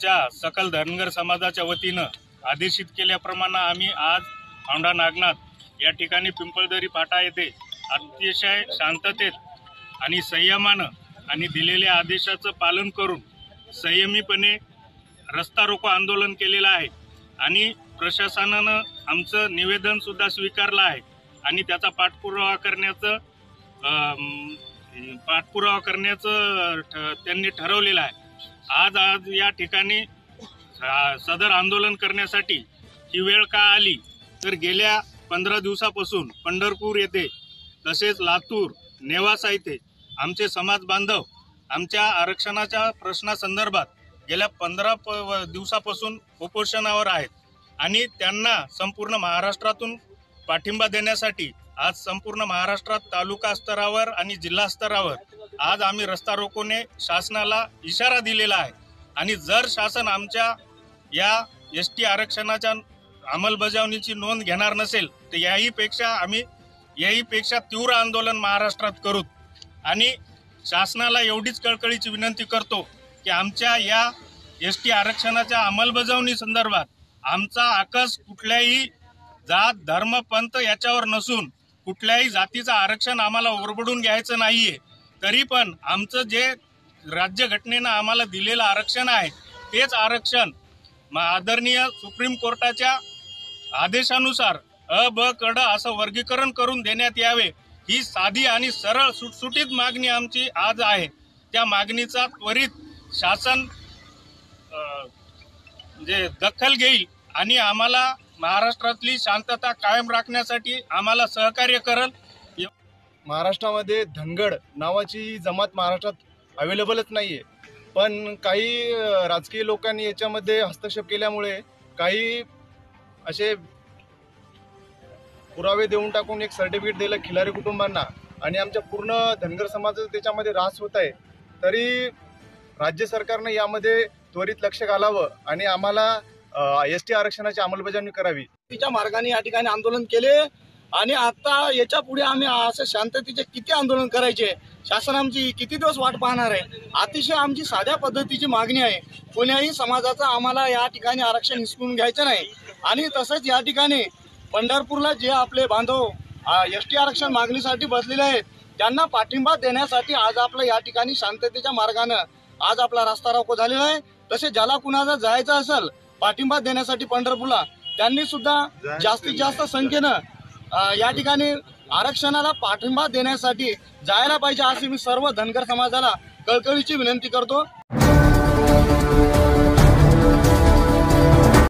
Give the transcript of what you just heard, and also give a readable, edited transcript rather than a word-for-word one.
आमच्या सकल धनगर समाजाच्या वतीनं आदेशित केल्याप्रमाणे आम्ही आज औंढा नागनाथ या ठिकाणी पिंपळदरी फाटा येथे अतिशय शांततेत आणि संयमानं आणि दिलेल्या आदेशाचं पालन करून संयमीपणे रस्ता रोको आंदोलन केलेलं आहे आणि प्रशासनानं आमचं निवेदन सुद्धा स्वीकारलं आहे आणि त्याचा पाठपुरावा करण्याचं त्यांनी ठरवलेलं आहे। आज या ठिकाणी सदर आंदोलन करण्यासाठी ही वेळ का आली तर गेल्या 15 दिवसापासून पंढरपूर येथे तसेच लातूर नेवासा येथे आमचे समाज बांधव आमच्या आरक्षणाच्या प्रश्नासंदर्भात गेल्या 15 दिवसापासून उपोषणावर आहेत आणि त्यांना संपूर्ण महाराष्ट्रातून पाठिंबा देण्यासाठी आज संपूर्ण महाराष्ट्रात तालुका स्तरावर आणि जिल्हा स्तरावर आज आम्ही रस्ता रोकोने शासनाला इशारा दिलेला आहे आणि जर शासन आमच्या या एसटी आरक्षणाच्या अंमलबजावणीची नोंद घेणार नसेल तर याहीपेक्षा तीव्र आंदोलन महाराष्ट्रात करू आणि शासनाला एवढीच कळकळीची विनंती करतो की आमच्या या एसटी आरक्षणाच्या अंमलबजावणी संदर्भात आमचा आकस कुठल्याही जात धर्म पंथ याच्यावर नसून कुठल्याही जातीचं आरक्षण आम्हाला ओरबडून घ्यायचं नाहीये। तरी पण आमचं जे राज्यघटनेनं आम्हाला दिलेलं आरक्षण आहे तेच आरक्षण आदरणीय सुप्रीम कोर्टाच्या आदेशानुसार अ ब क ड असं वर्गीकरण करून देण्यात यावे ही साधी आणि सरळ सुटसुटीत मागणी आमची आज आहे। त्या मागणीचा त्वरित शासन दखल घेईल आणि आम्हाला महाराष्ट्रातली शांतता कायम राखण्यासाठी आम्हाला सहकार्य करेल। महाराष्ट्रामध्ये धनगर नावाची जमात महाराष्ट्रात अवेलेबलच नाहीये, पण काही राजकीय लोकांनी याच्यामध्ये हस्तक्षेप केल्यामुळे काही असे पुरावे देऊन टाकून एक सर्टिफिकेट दिलं खिलारी कुटुंबांना आणि आमच्या पूर्ण धनगर समाजाचा त्याच्यामध्ये ऱ्हास होत आहे। तरी राज्य सरकारनं यामध्ये त्वरित लक्ष घालावं आणि आम्हाला एसटी आरक्षणाची अंमलबजावणी करावी। तिच्या मार्गाने या ठिकाणी आंदोलन केले आणि आता याच्या पुढे आम्ही असं शांततेचे किती आंदोलन करायचे, शासन आमची किती दिवस वाट पाहणार आहे। अतिशय आमची साध्या पद्धतीची मागणी आहे, कोण्याही समाजाचं आम्हाला या ठिकाणी आरक्षण हिसकून घ्यायचं नाही आणि तसंच या ठिकाणी पंढरपूरला जे आपले बांधव एसटी आरक्षण मागणीसाठी बसलेले आहेत त्यांना पाठिंबा देण्यासाठी आज आपलं या ठिकाणी शांततेच्या मार्गानं आज आपला रस्ता रोको झालेला आहे। तसे ज्याला कुणाला जायचं असेल पाठिंबा देण्यासाठी पंढरपूरला त्यांनी सुद्धा जास्तीत जास्त संख्येनं या ठिकाणी आरक्षणाला पाठिंबा देण्यासाठी जायला पाहिजे अशी मी सर्व धनगर समाजाला कळकळीची विनंती करतो।